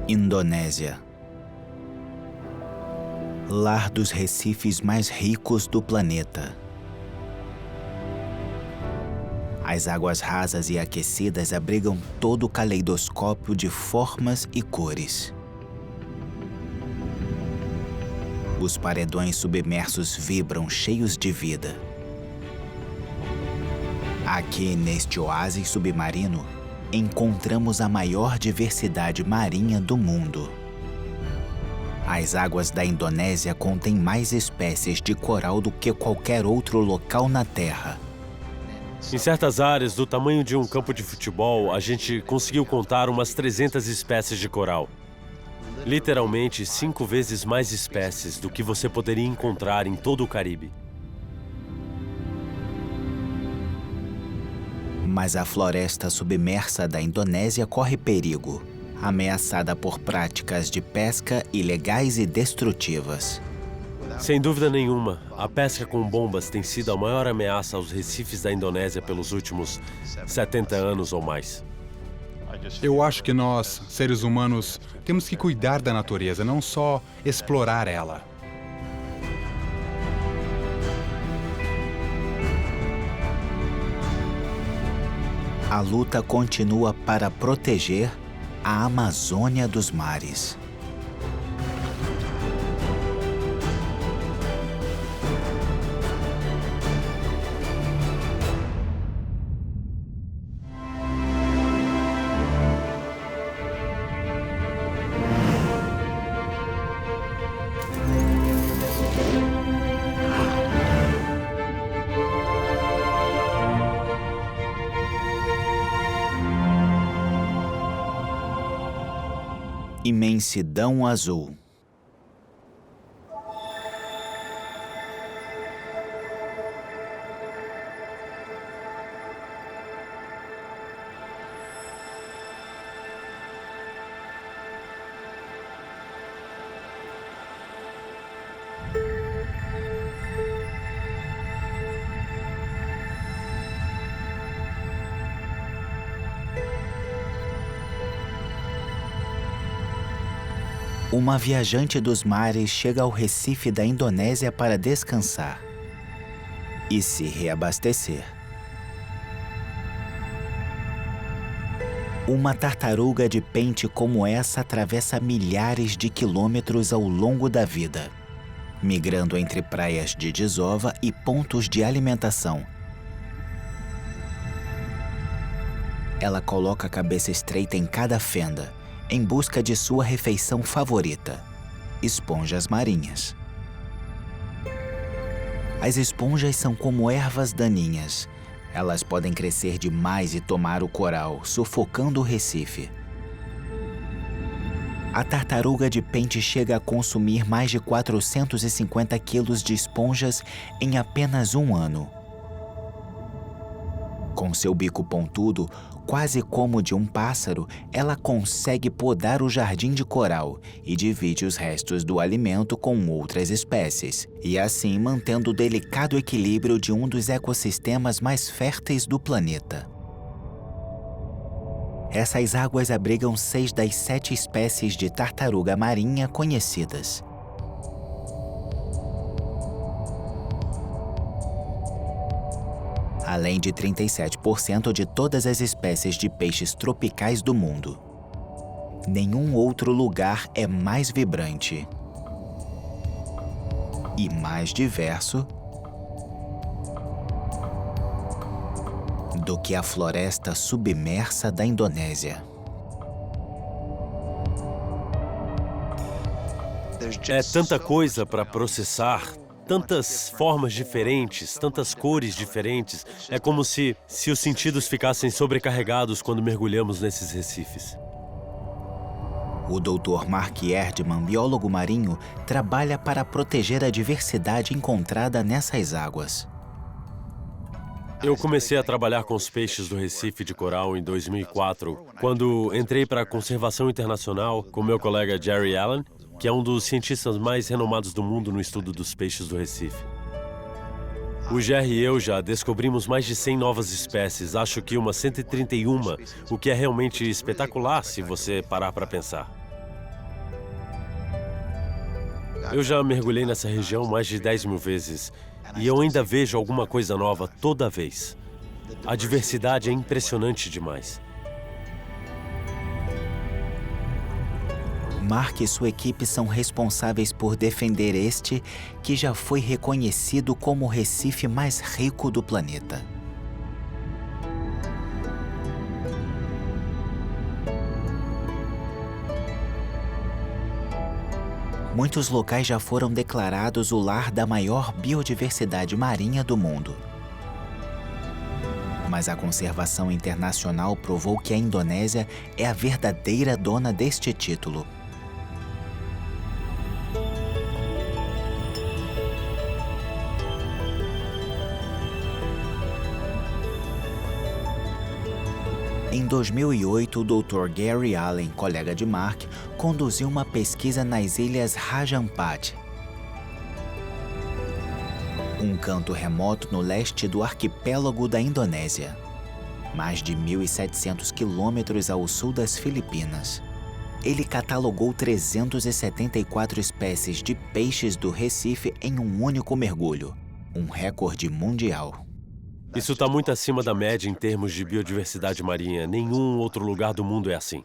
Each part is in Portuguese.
Indonésia. Lar dos recifes mais ricos do planeta. As águas rasas e aquecidas abrigam todo o caleidoscópio de formas e cores. Os paredões submersos vibram cheios de vida. Aqui, neste oásis submarino, encontramos a maior diversidade marinha do mundo. As águas da Indonésia contêm mais espécies de coral do que qualquer outro local na Terra. Em certas áreas, do tamanho de um campo de futebol, a gente conseguiu contar umas 300 espécies de coral. Literalmente 5 vezes mais espécies do que você poderia encontrar em todo o Caribe. Mas a floresta submersa da Indonésia corre perigo, ameaçada por práticas de pesca ilegais e destrutivas. Sem dúvida nenhuma, a pesca com bombas tem sido a maior ameaça aos recifes da Indonésia pelos últimos 70 anos ou mais. Eu acho que nós, seres humanos, temos que cuidar da natureza, não só explorar ela. A luta continua para proteger a Amazônia dos mares. Imensidão azul. Uma viajante dos mares chega ao recife da Indonésia para descansar e se reabastecer. Uma tartaruga de pente como essa atravessa milhares de quilômetros ao longo da vida, migrando entre praias de desova e pontos de alimentação. Ela coloca a cabeça estreita em cada fenda, em busca de sua refeição favorita, esponjas marinhas. As esponjas são como ervas daninhas. Elas podem crescer demais e tomar o coral, sufocando o recife. A tartaruga de pente chega a consumir mais de 450 quilos de esponjas em apenas um ano. Com seu bico pontudo, quase como de um pássaro, ela consegue podar o jardim de coral e divide os restos do alimento com outras espécies, e assim mantendo o delicado equilíbrio de um dos ecossistemas mais férteis do planeta. Essas águas abrigam 6 das 7 espécies de tartaruga marinha conhecidas. Além de 37% de todas as espécies de peixes tropicais do mundo. Nenhum outro lugar é mais vibrante e mais diverso do que a floresta submersa da Indonésia. É tanta coisa para processar. Tantas formas diferentes, tantas cores diferentes. É como se os sentidos ficassem sobrecarregados quando mergulhamos nesses recifes. O Dr. Mark Erdman, biólogo marinho, trabalha para proteger a diversidade encontrada nessas águas. Eu comecei a trabalhar com os peixes do Recife de Coral em 2004, quando entrei para a Conservação Internacional com meu colega Jerry Allen, que é um dos cientistas mais renomados do mundo no estudo dos peixes do Recife. O Jerry e eu já descobrimos mais de 100 novas espécies, acho que umas 131, o que é realmente espetacular se você parar para pensar. Eu já mergulhei nessa região mais de 10 mil vezes e eu ainda vejo alguma coisa nova toda vez. A diversidade é impressionante demais. Mark e sua equipe são responsáveis por defender este, que já foi reconhecido como o recife mais rico do planeta. Muitos locais já foram declarados o lar da maior biodiversidade marinha do mundo. Mas a conservação internacional provou que a Indonésia é a verdadeira dona deste título. Em 2008, o Dr. Gary Allen, colega de Mark, conduziu uma pesquisa nas ilhas Raja Ampat, um canto remoto no leste do arquipélago da Indonésia, mais de 1.700 quilômetros ao sul das Filipinas. Ele catalogou 374 espécies de peixes do Recife em um único mergulho, um recorde mundial. Isso está muito acima da média em termos de biodiversidade marinha. Nenhum outro lugar do mundo é assim.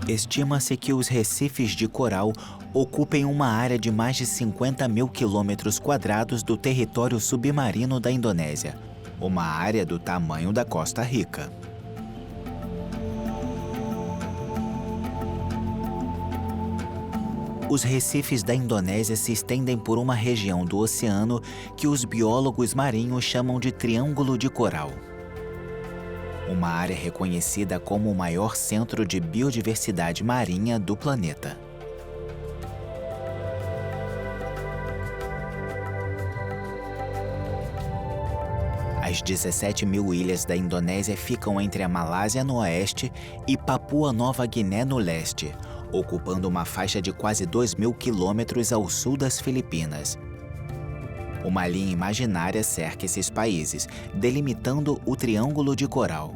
Estima-se que os recifes de coral ocupem uma área de mais de 50 mil quilômetros quadrados do território submarino da Indonésia, uma área do tamanho da Costa Rica. Os recifes da Indonésia se estendem por uma região do oceano que os biólogos marinhos chamam de Triângulo de Coral. Uma área reconhecida como o maior centro de biodiversidade marinha do planeta. As 17 mil ilhas da Indonésia ficam entre a Malásia no oeste e Papua Nova Guiné no leste, ocupando uma faixa de quase 2.000 quilômetros ao sul das Filipinas. Uma linha imaginária cerca esses países, delimitando o Triângulo de Coral.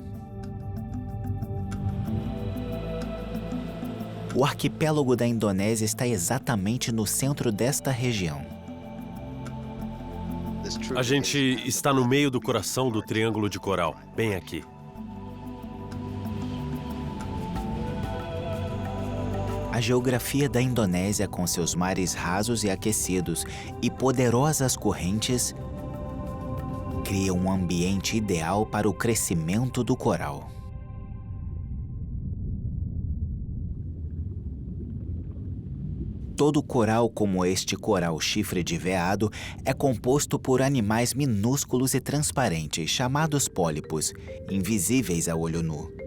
O arquipélago da Indonésia está exatamente no centro desta região. A gente está no meio do coração do Triângulo de Coral, bem aqui. A geografia da Indonésia, com seus mares rasos e aquecidos e poderosas correntes, cria um ambiente ideal para o crescimento do coral. Todo coral, como este coral chifre de veado, é composto por animais minúsculos e transparentes, chamados pólipos, invisíveis a olho nu.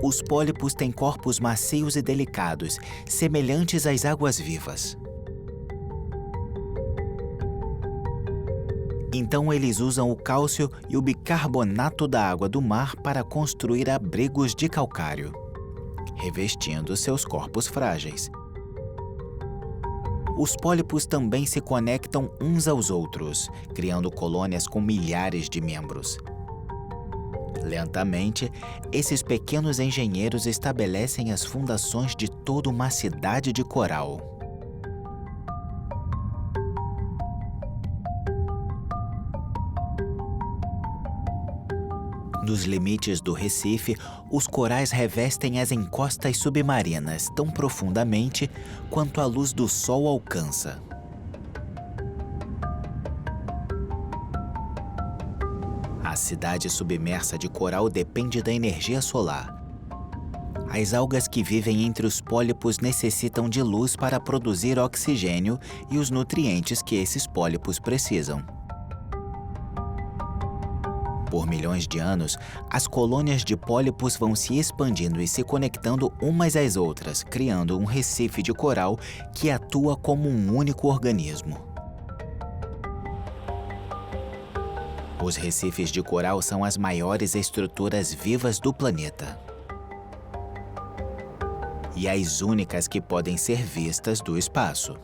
Os pólipos têm corpos macios e delicados, semelhantes às águas-vivas. Então eles usam o cálcio e o bicarbonato da água do mar para construir abrigos de calcário, revestindo seus corpos frágeis. Os pólipos também se conectam uns aos outros, criando colônias com milhares de membros. Lentamente, esses pequenos engenheiros estabelecem as fundações de toda uma cidade de coral. Nos limites do Recife, os corais revestem as encostas submarinas tão profundamente quanto a luz do sol alcança. A cidade submersa de coral depende da energia solar. As algas que vivem entre os pólipos necessitam de luz para produzir oxigênio e os nutrientes que esses pólipos precisam. Por milhões de anos, as colônias de pólipos vão se expandindo e se conectando umas às outras, criando um recife de coral que atua como um único organismo. Os recifes de coral são as maiores estruturas vivas do planeta. E as únicas que podem ser vistas do espaço.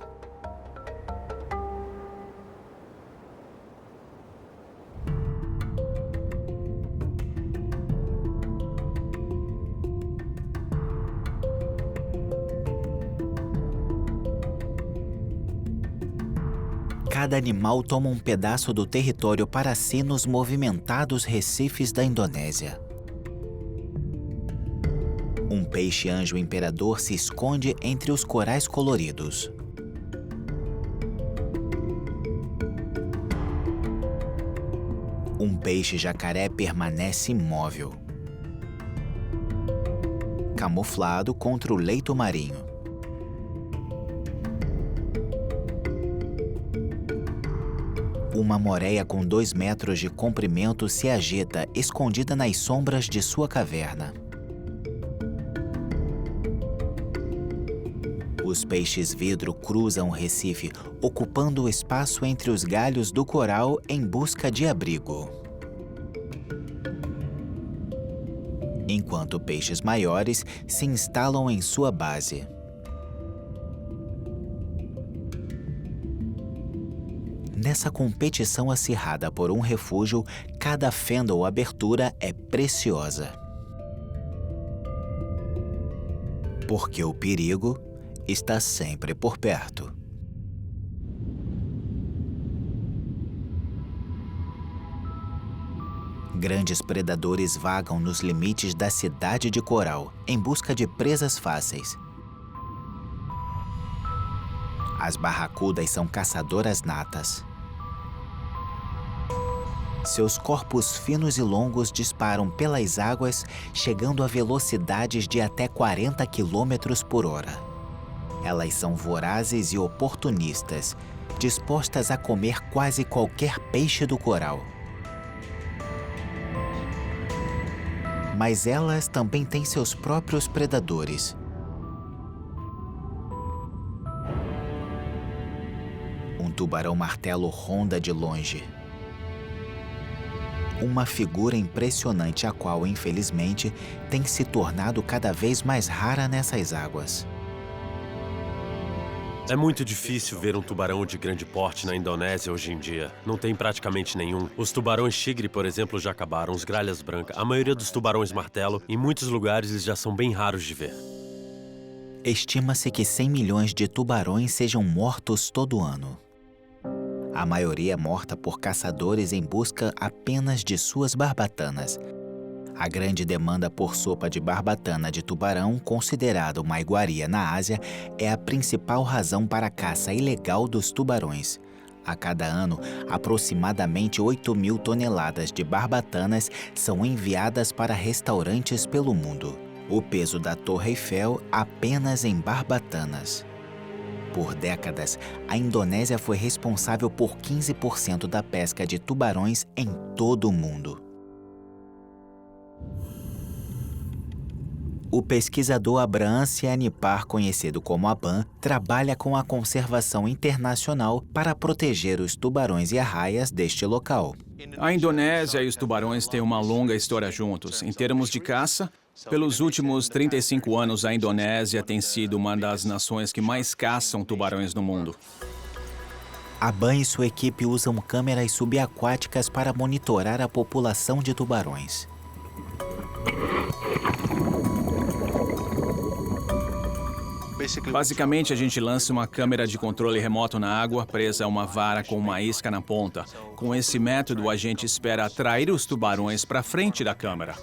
Cada animal toma um pedaço do território para si nos movimentados recifes da Indonésia. Um peixe-anjo imperador se esconde entre os corais coloridos. Um peixe-jacaré permanece imóvel, camuflado contra o leito marinho. Uma moreia com 2 metros de comprimento se agita, escondida nas sombras de sua caverna. Os peixes-vidro cruzam o recife, ocupando o espaço entre os galhos do coral em busca de abrigo. Enquanto peixes maiores se instalam em sua base. Nessa competição acirrada por um refúgio, cada fenda ou abertura é preciosa. Porque o perigo está sempre por perto. Grandes predadores vagam nos limites da cidade de coral, em busca de presas fáceis. As barracudas são caçadoras natas. Seus corpos finos e longos disparam pelas águas, chegando a velocidades de até 40 km por hora. Elas são vorazes e oportunistas, dispostas a comer quase qualquer peixe do coral. Mas elas também têm seus próprios predadores. Um tubarão-martelo ronda de longe. Uma figura impressionante a qual, infelizmente, tem se tornado cada vez mais rara nessas águas. É muito difícil ver um tubarão de grande porte na Indonésia hoje em dia. Não tem praticamente nenhum. Os tubarões tigre, por exemplo, já acabaram, os gralhas brancas. A maioria dos tubarões martelo, em muitos lugares, eles já são bem raros de ver. Estima-se que 100 milhões de tubarões sejam mortos todo ano. A maioria é morta por caçadores em busca apenas de suas barbatanas. A grande demanda por sopa de barbatana de tubarão, considerada uma iguaria na Ásia, é a principal razão para a caça ilegal dos tubarões. A cada ano, aproximadamente 8.000 toneladas de barbatanas são enviadas para restaurantes pelo mundo. O peso da Torre Eiffel apenas em barbatanas. Por décadas, a Indonésia foi responsável por 15% da pesca de tubarões em todo o mundo. O pesquisador Abraham Sianipar, conhecido como Aban, trabalha com a conservação internacional para proteger os tubarões e arraias deste local. A Indonésia e os tubarões têm uma longa história juntos. Em termos de caça, pelos últimos 35 anos, a Indonésia tem sido uma das nações que mais caçam tubarões no mundo. Aban e sua equipe usam câmeras subaquáticas para monitorar a população de tubarões. Basicamente, a gente lança uma câmera de controle remoto na água, presa a uma vara com uma isca na ponta. Com esse método, a gente espera atrair os tubarões para frente da câmera.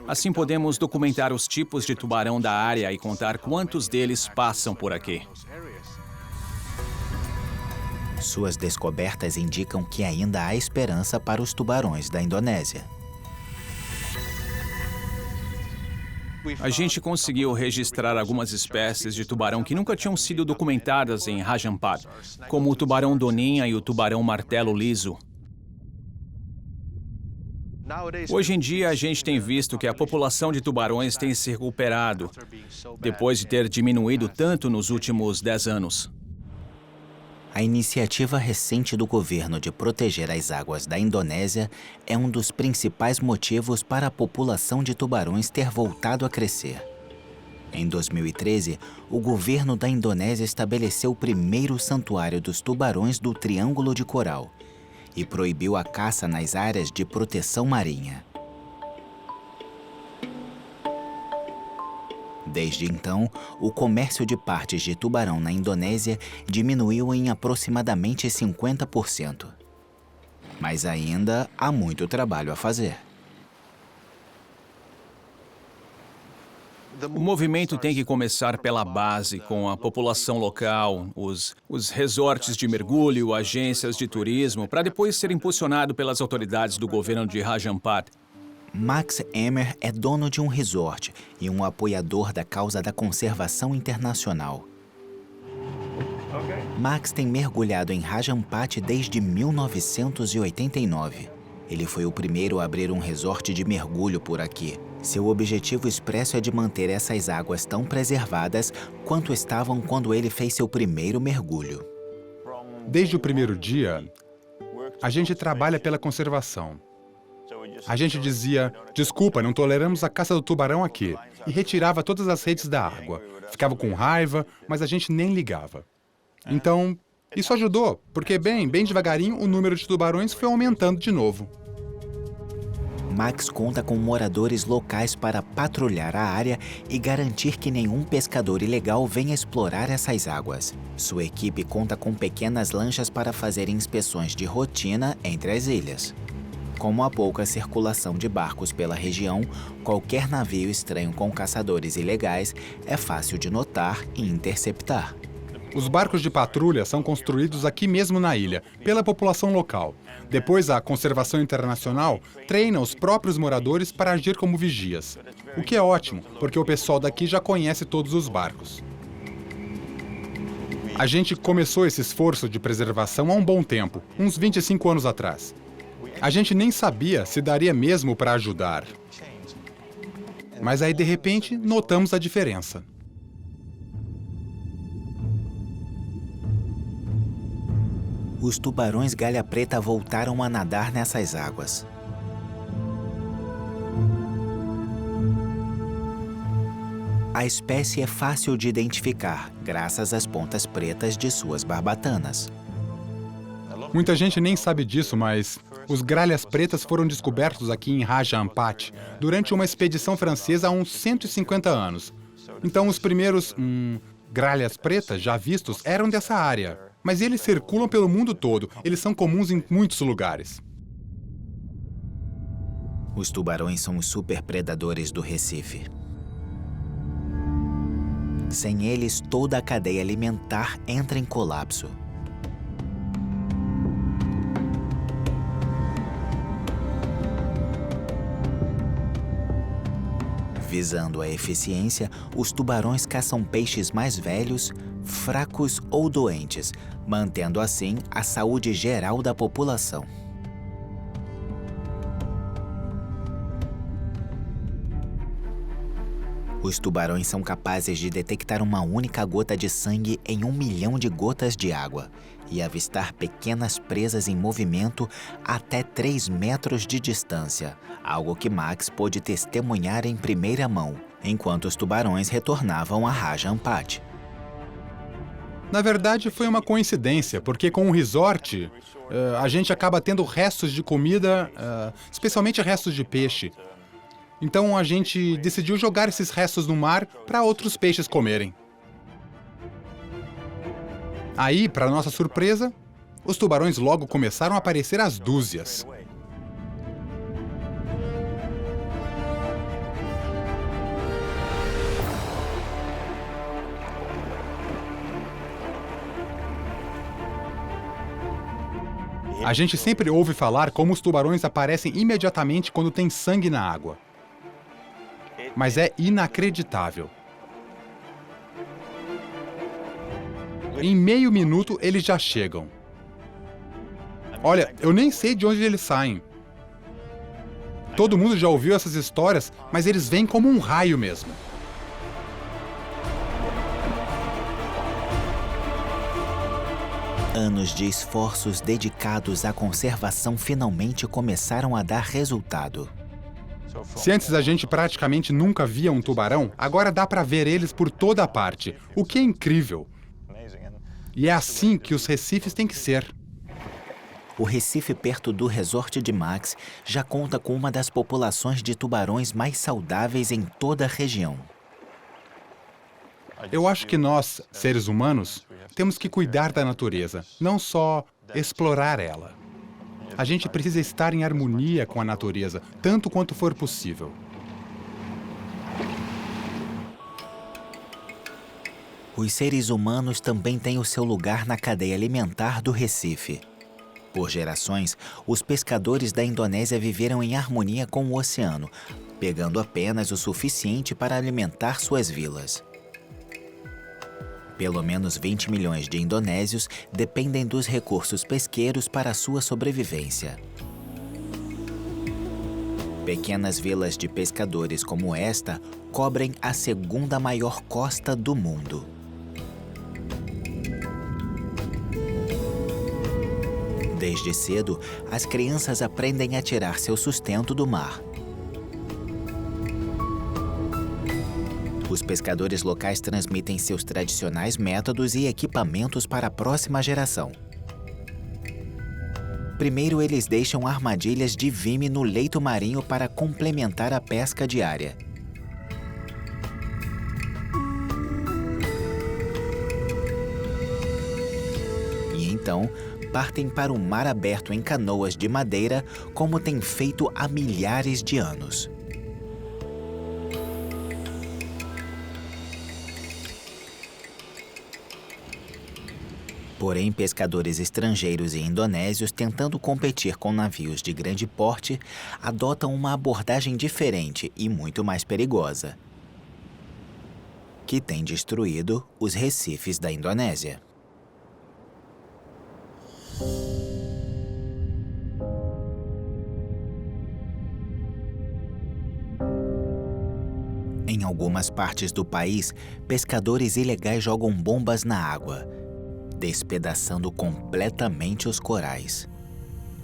Assim, podemos documentar os tipos de tubarão da área e contar quantos deles passam por aqui. Suas descobertas indicam que ainda há esperança para os tubarões da Indonésia. A gente conseguiu registrar algumas espécies de tubarão que nunca tinham sido documentadas em Rajampad, como o tubarão doninha e o tubarão martelo liso. Hoje em dia, a gente tem visto que a população de tubarões tem se recuperado, depois de ter diminuído tanto nos últimos 10 anos. A iniciativa recente do governo de proteger as águas da Indonésia é um dos principais motivos para a população de tubarões ter voltado a crescer. Em 2013, o governo da Indonésia estabeleceu o primeiro santuário dos tubarões do Triângulo de Coral e proibiu a caça nas áreas de proteção marinha. Desde então, o comércio de partes de tubarão na Indonésia diminuiu em aproximadamente 50%. Mas ainda há muito trabalho a fazer. O movimento tem que começar pela base, com a população local, os resorts de mergulho, agências de turismo, para depois ser impulsionado pelas autoridades do governo de Raja Ampat. Max Emmer é dono de um resort e um apoiador da causa da conservação internacional. Max tem mergulhado em Raja Ampat desde 1989. Ele foi o primeiro a abrir um resort de mergulho por aqui. Seu objetivo expresso é de manter essas águas tão preservadas quanto estavam quando ele fez seu primeiro mergulho. Desde o primeiro dia, a gente trabalha pela conservação. A gente dizia, desculpa, não toleramos a caça do tubarão aqui, e retirava todas as redes da água. Ficava com raiva, mas a gente nem ligava. Então, isso ajudou, porque bem devagarinho o número de tubarões foi aumentando de novo. Max conta com moradores locais para patrulhar a área e garantir que nenhum pescador ilegal venha explorar essas águas. Sua equipe conta com pequenas lanchas para fazer inspeções de rotina entre as ilhas. Como há pouca circulação de barcos pela região, qualquer navio estranho com caçadores ilegais é fácil de notar e interceptar. Os barcos de patrulha são construídos aqui mesmo na ilha, pela população local. Depois, a Conservação Internacional treina os próprios moradores para agir como vigias. O que é ótimo, porque o pessoal daqui já conhece todos os barcos. A gente começou esse esforço de preservação há um bom tempo, uns 25 anos atrás. A gente nem sabia se daria mesmo para ajudar. Mas aí, de repente, notamos a diferença. Os tubarões galha preta voltaram a nadar nessas águas. A espécie é fácil de identificar, graças às pontas pretas de suas barbatanas. Muita gente nem sabe disso, mas os gralhas pretas foram descobertos aqui em Raja Ampat durante uma expedição francesa há uns 150 anos. Então, os primeiros gralhas pretas já vistos eram dessa área. Mas eles circulam pelo mundo todo. Eles são comuns em muitos lugares. Os tubarões são os superpredadores do Recife. Sem eles, toda a cadeia alimentar entra em colapso. Visando a eficiência, os tubarões caçam peixes mais velhos, fracos ou doentes, mantendo assim a saúde geral da população. Os tubarões são capazes de detectar uma única gota de sangue em 1 milhão de gotas de água e avistar pequenas presas em movimento até 3 metros de distância, algo que Max pôde testemunhar em primeira mão, enquanto os tubarões retornavam a Raja Ampat. Na verdade, foi uma coincidência, porque com o resort, a gente acaba tendo restos de comida, especialmente restos de peixe. Então a gente decidiu jogar esses restos no mar para outros peixes comerem. Aí, para nossa surpresa, os tubarões logo começaram a aparecer às dúzias. A gente sempre ouve falar como os tubarões aparecem imediatamente quando tem sangue na água. Mas é inacreditável. Em meio minuto, eles já chegam. Olha, eu nem sei de onde eles saem. Todo mundo já ouviu essas histórias, mas eles vêm como um raio mesmo. Anos de esforços dedicados à conservação finalmente começaram a dar resultado. Se antes a gente praticamente nunca via um tubarão, agora dá para ver eles por toda a parte, o que é incrível. E é assim que os recifes têm que ser. O Recife, perto do resort de Max, já conta com uma das populações de tubarões mais saudáveis em toda a região. Eu acho que nós, seres humanos, temos que cuidar da natureza, não só explorar ela. A gente precisa estar em harmonia com a natureza, tanto quanto for possível. Os seres humanos também têm o seu lugar na cadeia alimentar do Recife. Por gerações, os pescadores da Indonésia viveram em harmonia com o oceano, pegando apenas o suficiente para alimentar suas vilas. Pelo menos 20 milhões de indonésios dependem dos recursos pesqueiros para sua sobrevivência. Pequenas vilas de pescadores como esta cobrem a segunda maior costa do mundo. Desde cedo, as crianças aprendem a tirar seu sustento do mar. Os pescadores locais transmitem seus tradicionais métodos e equipamentos para a próxima geração. Primeiro, eles deixam armadilhas de vime no leito marinho para complementar a pesca diária. E então, partem para o mar aberto em canoas de madeira, como têm feito há milhares de anos. Porém, pescadores estrangeiros e indonésios, tentando competir com navios de grande porte, adotam uma abordagem diferente e muito mais perigosa, que tem destruído os recifes da Indonésia. Em algumas partes do país, pescadores ilegais jogam bombas na água, despedaçando completamente os corais.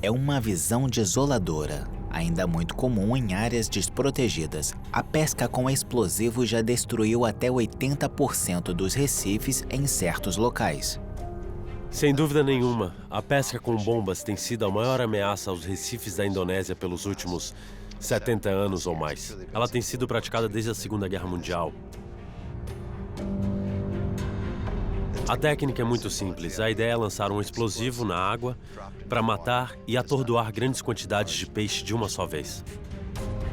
É uma visão desoladora, ainda muito comum em áreas desprotegidas. A pesca com explosivos já destruiu até 80% dos recifes em certos locais. Sem dúvida nenhuma, a pesca com bombas tem sido a maior ameaça aos recifes da Indonésia pelos últimos 70 anos ou mais. Ela tem sido praticada desde a Segunda Guerra Mundial. A técnica é muito simples. A ideia é lançar um explosivo na água para matar e atordoar grandes quantidades de peixe de uma só vez.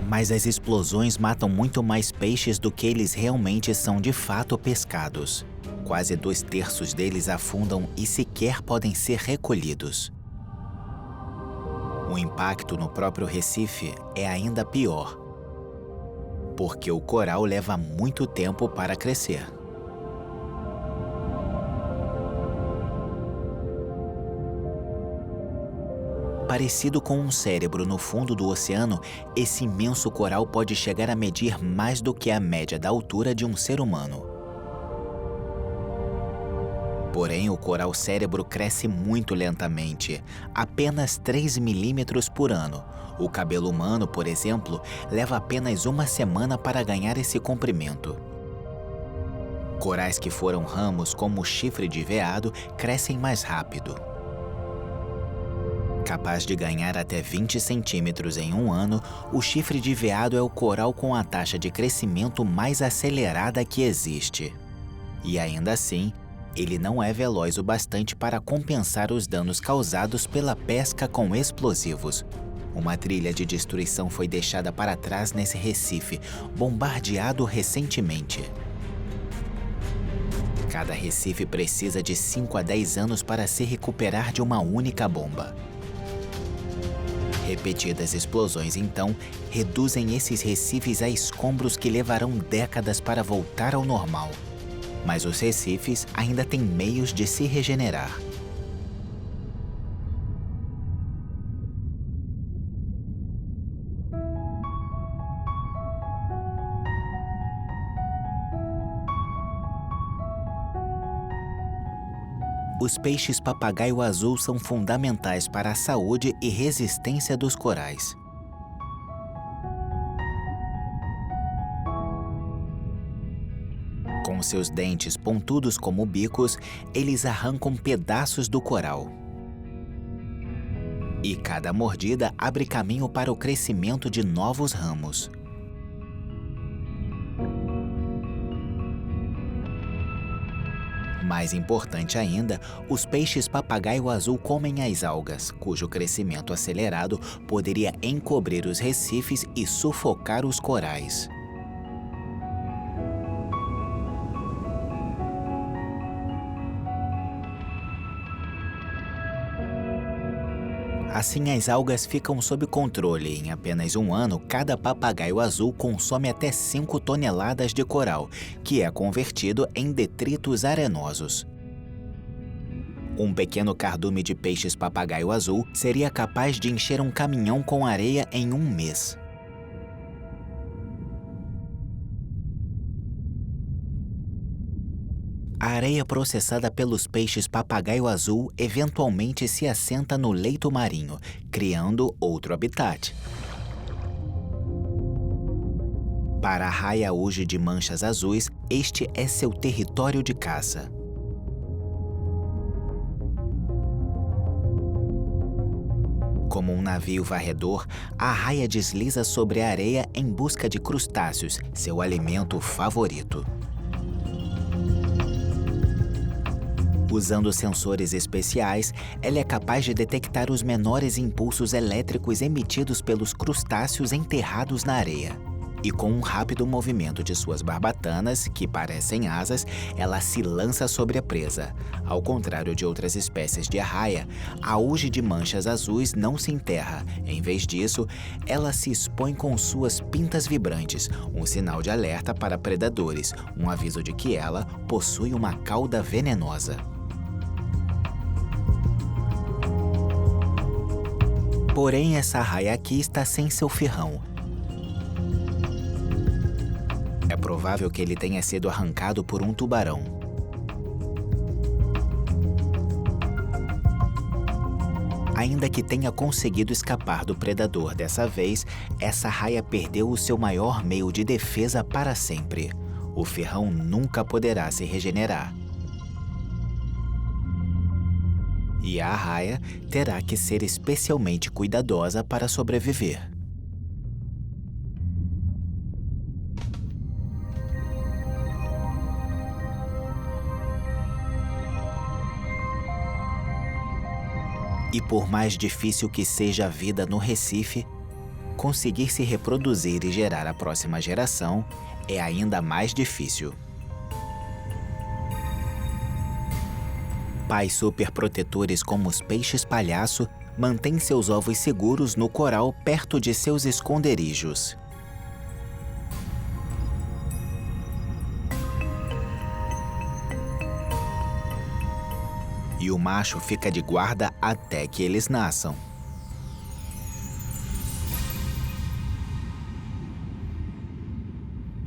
Mas as explosões matam muito mais peixes do que eles realmente são de fato pescados. Quase 2/3 deles afundam e sequer podem ser recolhidos. O impacto no próprio Recife é ainda pior, porque o coral leva muito tempo para crescer. Parecido com um cérebro no fundo do oceano, esse imenso coral pode chegar a medir mais do que a média da altura de um ser humano. Porém, o coral cérebro cresce muito lentamente, apenas 3 milímetros por ano. O cabelo humano, por exemplo, leva apenas uma semana para ganhar esse comprimento. Corais que foram ramos, como o chifre de veado, crescem mais rápido. Capaz de ganhar até 20 centímetros em um ano, o chifre de veado é o coral com a taxa de crescimento mais acelerada que existe. E ainda assim, ele não é veloz o bastante para compensar os danos causados pela pesca com explosivos. Uma trilha de destruição foi deixada para trás nesse recife, bombardeado recentemente. Cada recife precisa de 5 a 10 anos para se recuperar de uma única bomba. Repetidas explosões, então, reduzem esses recifes a escombros que levarão décadas para voltar ao normal. Mas os recifes ainda têm meios de se regenerar. Os peixes papagaio azul são fundamentais para a saúde e resistência dos corais. Com seus dentes pontudos como bicos, eles arrancam pedaços do coral. E cada mordida abre caminho para o crescimento de novos ramos. Mais importante ainda, os peixes papagaio azul comem as algas, cujo crescimento acelerado poderia encobrir os recifes e sufocar os corais. Assim, as algas ficam sob controle. Em apenas um ano, cada papagaio azul consome até 5 toneladas de coral, que é convertido em detritos arenosos. Um pequeno cardume de peixes papagaio azul seria capaz de encher um caminhão com areia em um mês. A areia processada pelos peixes papagaio azul eventualmente se assenta no leito marinho, criando outro habitat. Para a raia-uge de manchas azuis, este é seu território de caça. Como um navio varredor, a raia desliza sobre a areia em busca de crustáceos, seu alimento favorito. Usando sensores especiais, ela é capaz de detectar os menores impulsos elétricos emitidos pelos crustáceos enterrados na areia. E com um rápido movimento de suas barbatanas, que parecem asas, ela se lança sobre a presa. Ao contrário de outras espécies de arraia, a uge de manchas azuis não se enterra. Em vez disso, ela se expõe com suas pintas vibrantes, um sinal de alerta para predadores, um aviso de que ela possui uma cauda venenosa. Porém, essa arraia aqui está sem seu ferrão. É provável que ele tenha sido arrancado por um tubarão. Ainda que tenha conseguido escapar do predador dessa vez, essa raia perdeu o seu maior meio de defesa para sempre. O ferrão nunca poderá se regenerar. E a arraia terá que ser especialmente cuidadosa para sobreviver. E por mais difícil que seja a vida no Recife, conseguir se reproduzir e gerar a próxima geração é ainda mais difícil. Pais superprotetores como os peixes palhaço mantêm seus ovos seguros no coral perto de seus esconderijos. E o macho fica de guarda até que eles nasçam.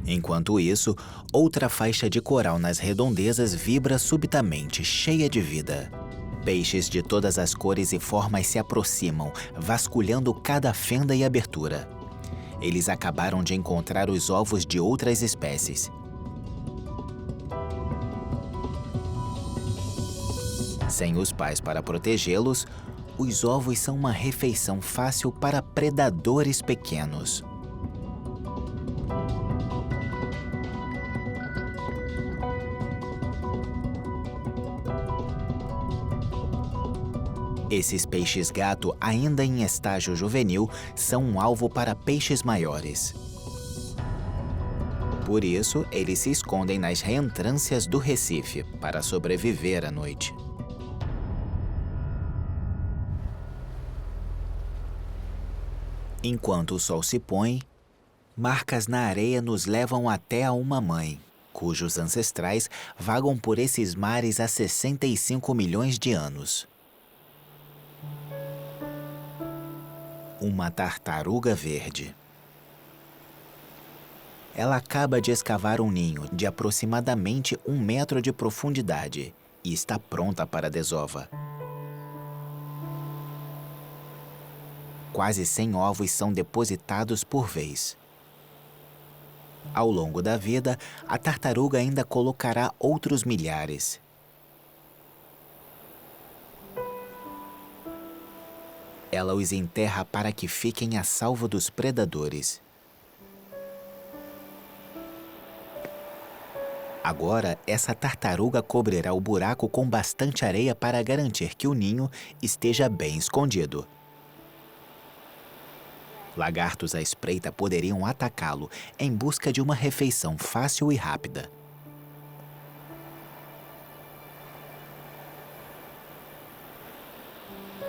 Enquanto isso, outra faixa de coral nas redondezas vibra subitamente, cheia de vida. Peixes de todas as cores e formas se aproximam, vasculhando cada fenda e abertura. Eles acabaram de encontrar os ovos de outras espécies. Sem os pais para protegê-los, os ovos são uma refeição fácil para predadores pequenos. Esses peixes-gato, ainda em estágio juvenil, são um alvo para peixes maiores. Por isso, eles se escondem nas reentrâncias do Recife para sobreviver à noite. Enquanto o sol se põe, marcas na areia nos levam até a uma mãe, cujos ancestrais vagam por esses mares há 65 milhões de anos. Uma tartaruga verde. Ela acaba de escavar um ninho de aproximadamente 1 metro de profundidade e está pronta para a desova. Quase 100 ovos são depositados por vez. Ao longo da vida, a tartaruga ainda colocará outros milhares. Ela os enterra para que fiquem a salvo dos predadores. Agora, essa tartaruga cobrirá o buraco com bastante areia para garantir que o ninho esteja bem escondido. Lagartos à espreita poderiam atacá-lo em busca de uma refeição fácil e rápida.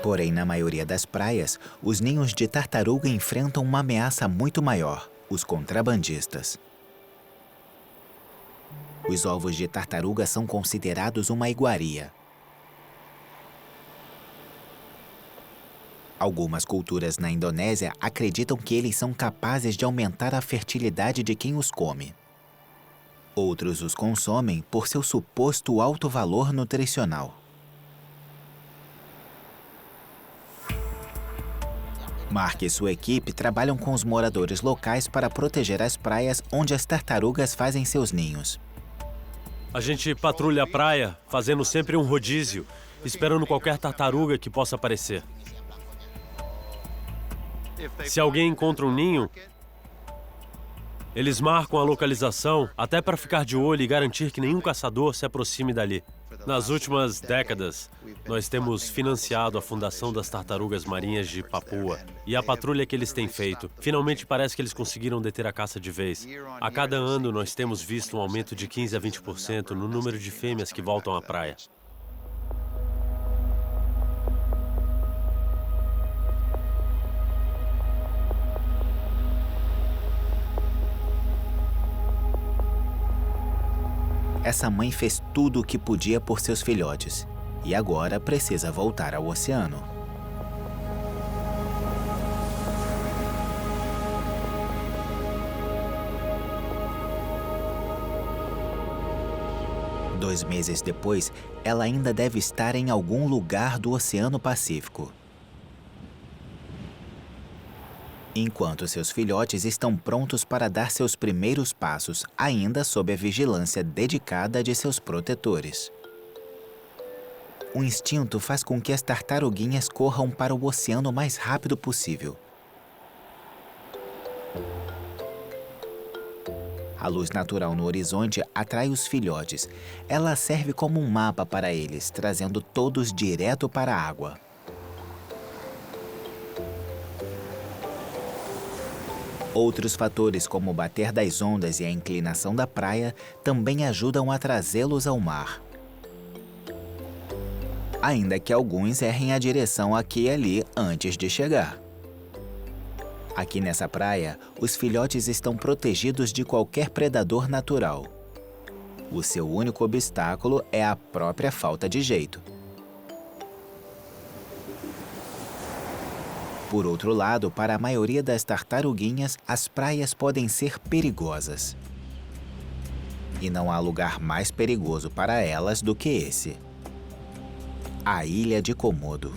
Porém, na maioria das praias, os ninhos de tartaruga enfrentam uma ameaça muito maior: os contrabandistas. Os ovos de tartaruga são considerados uma iguaria. Algumas culturas na Indonésia acreditam que eles são capazes de aumentar a fertilidade de quem os come. Outros os consomem por seu suposto alto valor nutricional. Mark e sua equipe trabalham com os moradores locais para proteger as praias onde as tartarugas fazem seus ninhos. A gente patrulha a praia, fazendo sempre um rodízio, esperando qualquer tartaruga que possa aparecer. Se alguém encontra um ninho, eles marcam a localização até para ficar de olho e garantir que nenhum caçador se aproxime dali. Nas últimas décadas, nós temos financiado a fundação das tartarugas marinhas de Papua e a patrulha que eles têm feito. Finalmente parece que eles conseguiram deter a caça de vez. A cada ano, nós temos visto um aumento de 15 a 20% no número de fêmeas que voltam à praia. Essa mãe fez tudo o que podia por seus filhotes e agora precisa voltar ao oceano. Dois meses depois, ela ainda deve estar em algum lugar do Oceano Pacífico. Enquanto seus filhotes estão prontos para dar seus primeiros passos, ainda sob a vigilância dedicada de seus protetores. O instinto faz com que as tartaruguinhas corram para o oceano o mais rápido possível. A luz natural no horizonte atrai os filhotes. Ela serve como um mapa para eles, trazendo todos direto para a água. Outros fatores, como o bater das ondas e a inclinação da praia, também ajudam a trazê-los ao mar. Ainda que alguns errem a direção aqui e ali antes de chegar. Aqui nessa praia, os filhotes estão protegidos de qualquer predador natural. O seu único obstáculo é a própria falta de jeito. Por outro lado, para a maioria das tartaruguinhas, as praias podem ser perigosas. E não há lugar mais perigoso para elas do que esse: a Ilha de Komodo.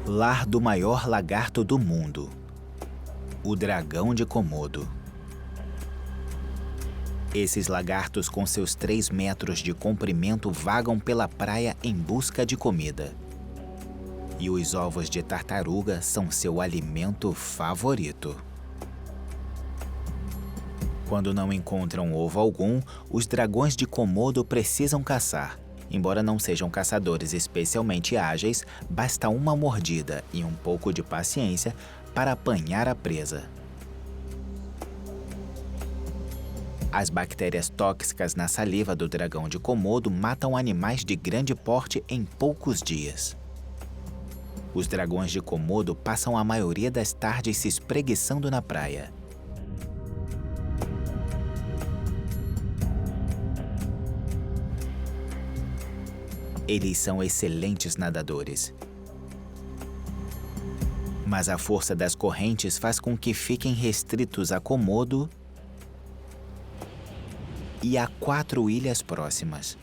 Lar do maior lagarto do mundo, o dragão de Komodo. Esses lagartos com seus 3 metros de comprimento vagam pela praia em busca de comida. E os ovos de tartaruga são seu alimento favorito. Quando não encontram ovo algum, os dragões de Komodo precisam caçar. Embora não sejam caçadores especialmente ágeis, basta uma mordida e um pouco de paciência para apanhar a presa. As bactérias tóxicas na saliva do dragão de Komodo matam animais de grande porte em poucos dias. Os dragões de Komodo passam a maioria das tardes se espreguiçando na praia. Eles são excelentes nadadores. Mas a força das correntes faz com que fiquem restritos a Komodo e a 4 ilhas próximas.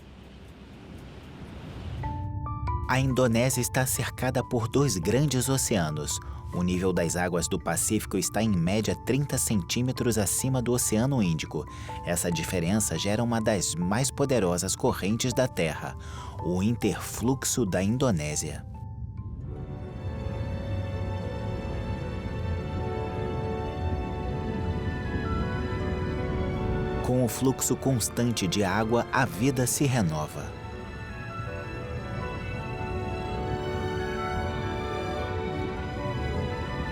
A Indonésia está cercada por 2 grandes oceanos. O nível das águas do Pacífico está em média 30 centímetros acima do Oceano Índico. Essa diferença gera uma das mais poderosas correntes da Terra, o interfluxo da Indonésia. Com o fluxo constante de água, a vida se renova.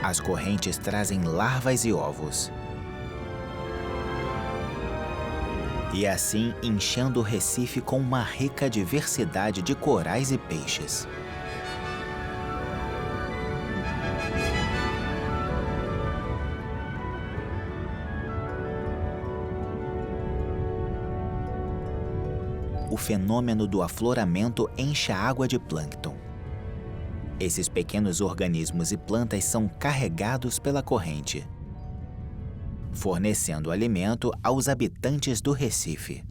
As correntes trazem larvas e ovos. E assim enchendo o Recife com uma rica diversidade de corais e peixes. O fenômeno do afloramento enche a água de plâncton. Esses pequenos organismos e plantas são carregados pela corrente, fornecendo alimento aos habitantes do Recife.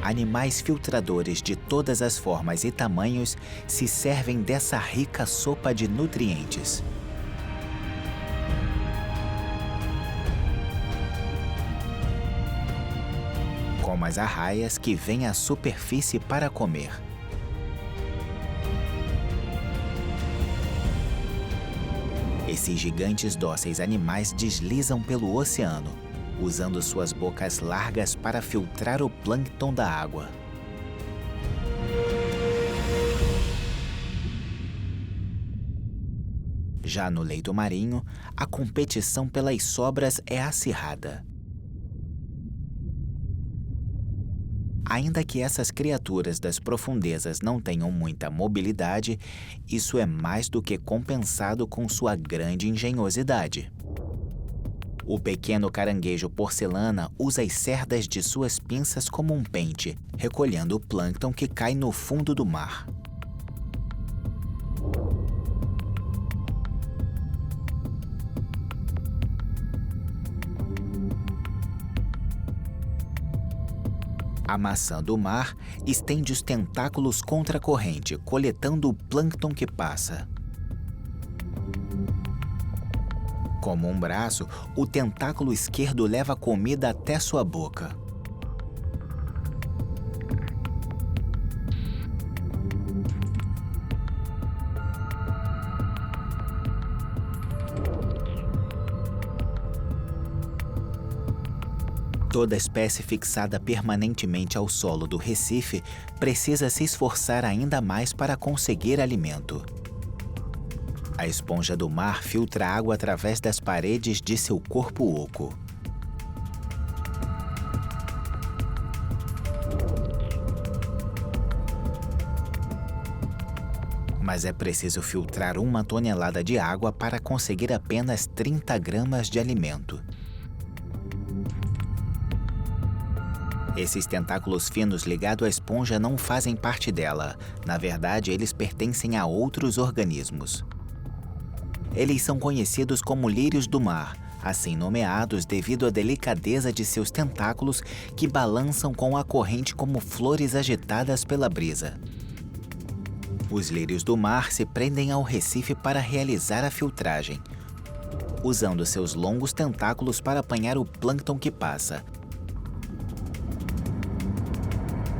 Animais filtradores de todas as formas e tamanhos se servem dessa rica sopa de nutrientes. Como as arraias que vêm à superfície para comer. Esses gigantes dóceis animais deslizam pelo oceano, usando suas bocas largas para filtrar o plâncton da água. Já no leito marinho, a competição pelas sobras é acirrada. Ainda que essas criaturas das profundezas não tenham muita mobilidade, isso é mais do que compensado com sua grande engenhosidade. O pequeno caranguejo porcelana usa as cerdas de suas pinças como um pente, recolhendo o plâncton que cai no fundo do mar. A maçã do mar estende os tentáculos contra a corrente, coletando o plâncton que passa. Como um braço, o tentáculo esquerdo leva a comida até sua boca. Toda espécie fixada permanentemente ao solo do Recife precisa se esforçar ainda mais para conseguir alimento. A esponja do mar filtra água através das paredes de seu corpo oco. Mas é preciso filtrar 1 tonelada de água para conseguir apenas 30 gramas de alimento. Esses tentáculos finos ligados à esponja não fazem parte dela. Na verdade, eles pertencem a outros organismos. Eles são conhecidos como lírios do mar, assim nomeados devido à delicadeza de seus tentáculos que balançam com a corrente como flores agitadas pela brisa. Os lírios do mar se prendem ao Recife para realizar a filtragem, usando seus longos tentáculos para apanhar o plâncton que passa.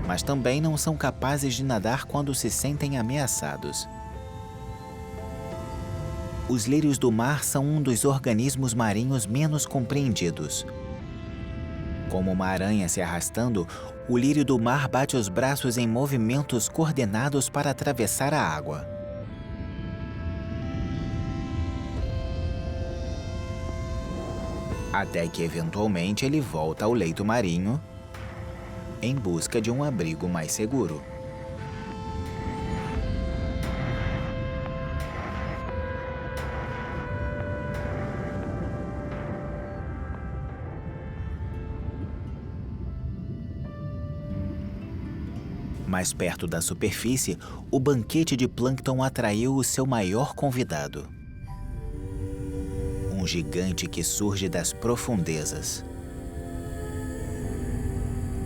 Mas também não são capazes de nadar quando se sentem ameaçados. Os lírios do mar são um dos organismos marinhos menos compreendidos. Como uma aranha se arrastando, o lírio do mar bate os braços em movimentos coordenados para atravessar a água. Até que eventualmente ele volta ao leito marinho em busca de um abrigo mais seguro. Mais perto da superfície, o banquete de plâncton atraiu o seu maior convidado. Um gigante que surge das profundezas.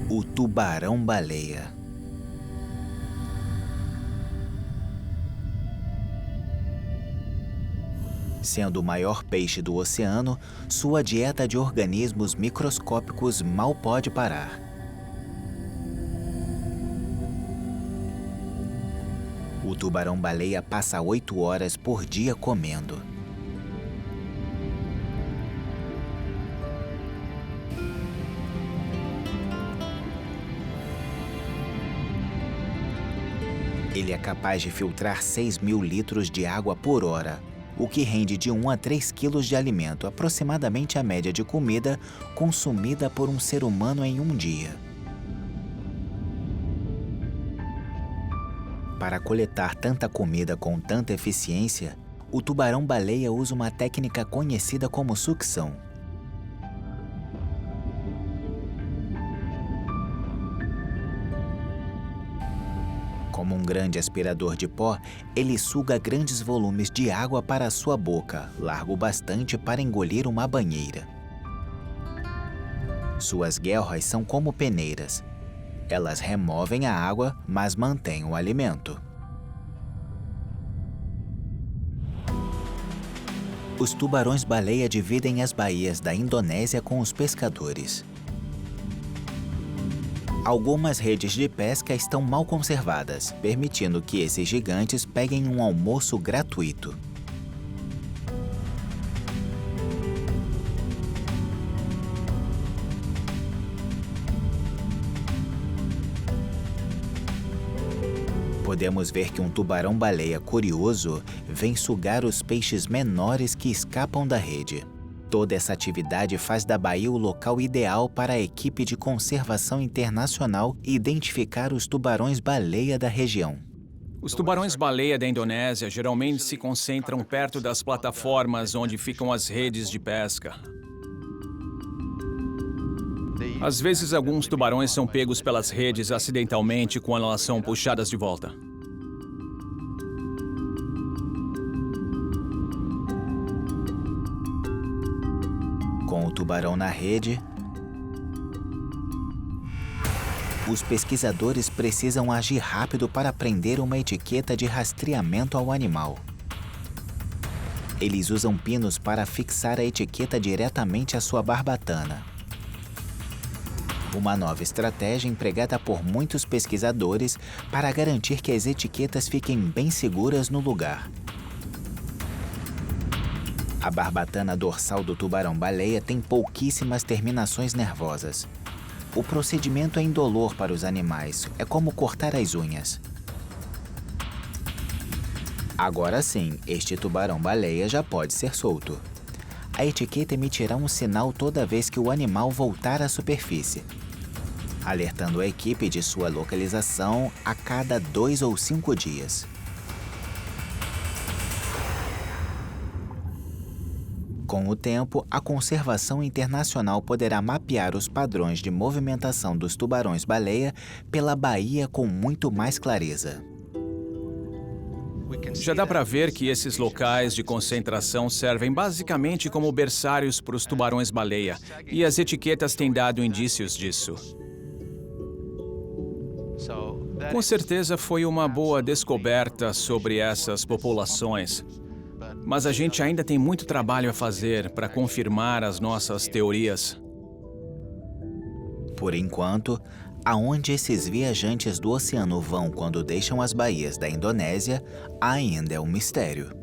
O tubarão-baleia. Sendo o maior peixe do oceano, sua dieta de organismos microscópicos mal pode parar. tubarão-baleia passa 8 horas por dia comendo. Ele é capaz de filtrar 6.000 litros de água por hora, o que rende de 1 a 3 quilos de alimento, aproximadamente a média de comida consumida por um ser humano em um dia. Para coletar tanta comida com tanta eficiência, o tubarão-baleia usa uma técnica conhecida como sucção. Como um grande aspirador de pó, ele suga grandes volumes de água para a sua boca, largo bastante para engolir uma banheira. Suas guelras são como peneiras. Elas removem a água, mas mantêm o alimento. Os tubarões-baleia dividem as baías da Indonésia com os pescadores. Algumas redes de pesca estão mal conservadas, permitindo que esses gigantes peguem um almoço gratuito. Podemos ver que um tubarão-baleia curioso vem sugar os peixes menores que escapam da rede. Toda essa atividade faz da baía o local ideal para a equipe de conservação internacional identificar os tubarões-baleia da região. Os tubarões-baleia da Indonésia geralmente se concentram perto das plataformas onde ficam as redes de pesca. Às vezes, alguns tubarões são pegos pelas redes acidentalmente quando elas são puxadas de volta. Com o tubarão na rede, os pesquisadores precisam agir rápido para prender uma etiqueta de rastreamento ao animal. Eles usam pinos para fixar a etiqueta diretamente à sua barbatana. Uma nova estratégia empregada por muitos pesquisadores para garantir que as etiquetas fiquem bem seguras no lugar. A barbatana dorsal do tubarão-baleia tem pouquíssimas terminações nervosas. O procedimento é indolor para os animais, é como cortar as unhas. Agora sim, este tubarão-baleia já pode ser solto. A etiqueta emitirá um sinal toda vez que o animal voltar à superfície, alertando a equipe de sua localização a cada 2 ou 5 dias. Com o tempo, a conservação internacional poderá mapear os padrões de movimentação dos tubarões-baleia pela baía com muito mais clareza. Já dá para ver que esses locais de concentração servem basicamente como berçários para os tubarões-baleia, e as etiquetas têm dado indícios disso. Com certeza foi uma boa descoberta sobre essas populações. Mas a gente ainda tem muito trabalho a fazer para confirmar as nossas teorias. Por enquanto, aonde esses viajantes do oceano vão quando deixam as baías da Indonésia ainda é um mistério.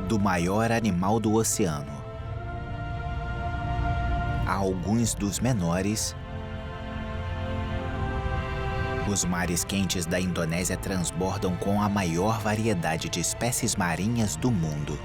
Do maior animal do oceano a alguns dos menores, os mares quentes da Indonésia transbordam com a maior variedade de espécies marinhas do mundo.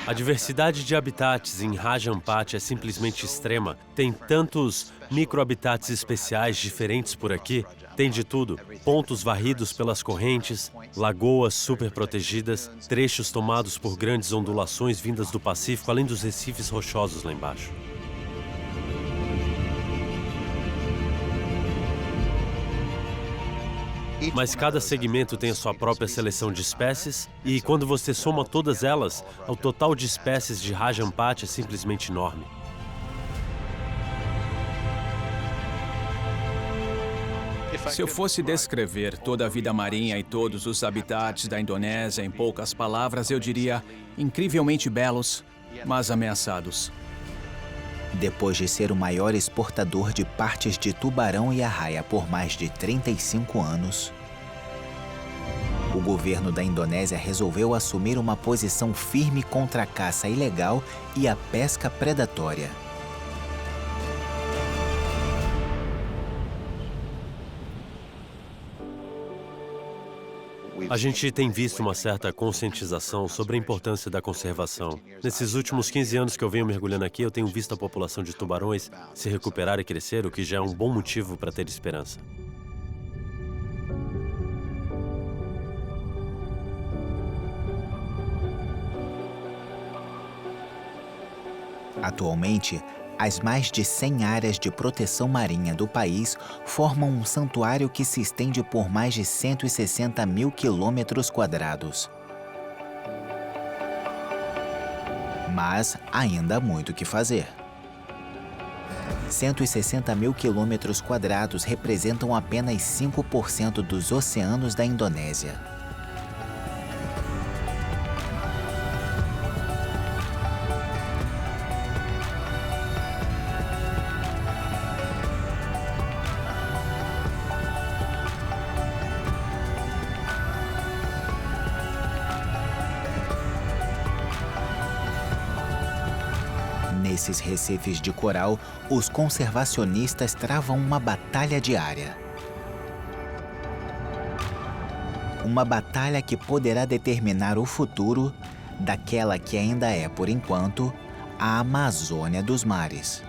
A diversidade de habitats em Raja Ampat é simplesmente extrema. Tem tantos microhabitats especiais diferentes por aqui. Tem de tudo. Pontos varridos pelas correntes, lagoas super protegidas, trechos tomados por grandes ondulações vindas do Pacífico, além dos recifes rochosos lá embaixo. Mas cada segmento tem a sua própria seleção de espécies, e quando você soma todas elas, o total de espécies de Raja Ampat é simplesmente enorme. Se eu fosse descrever toda a vida marinha e todos os habitats da Indonésia em poucas palavras, eu diria incrivelmente belos, mas ameaçados. Depois de ser o maior exportador de partes de tubarão e arraia por mais de 35 anos, o governo da Indonésia resolveu assumir uma posição firme contra a caça ilegal e a pesca predatória. A gente tem visto uma certa conscientização sobre a importância da conservação. Nesses últimos 15 anos que eu venho mergulhando aqui, eu tenho visto a população de tubarões se recuperar e crescer, o que já é um bom motivo para ter esperança. Atualmente, as mais de 100 áreas de proteção marinha do país formam um santuário que se estende por mais de 160 mil quilômetros quadrados. Mas ainda há muito o que fazer. 160 mil quilômetros quadrados representam apenas 5% dos oceanos da Indonésia. Nesses recifes de coral, os conservacionistas travam uma batalha diária. Uma batalha que poderá determinar o futuro daquela que ainda é, por enquanto, a Amazônia dos mares.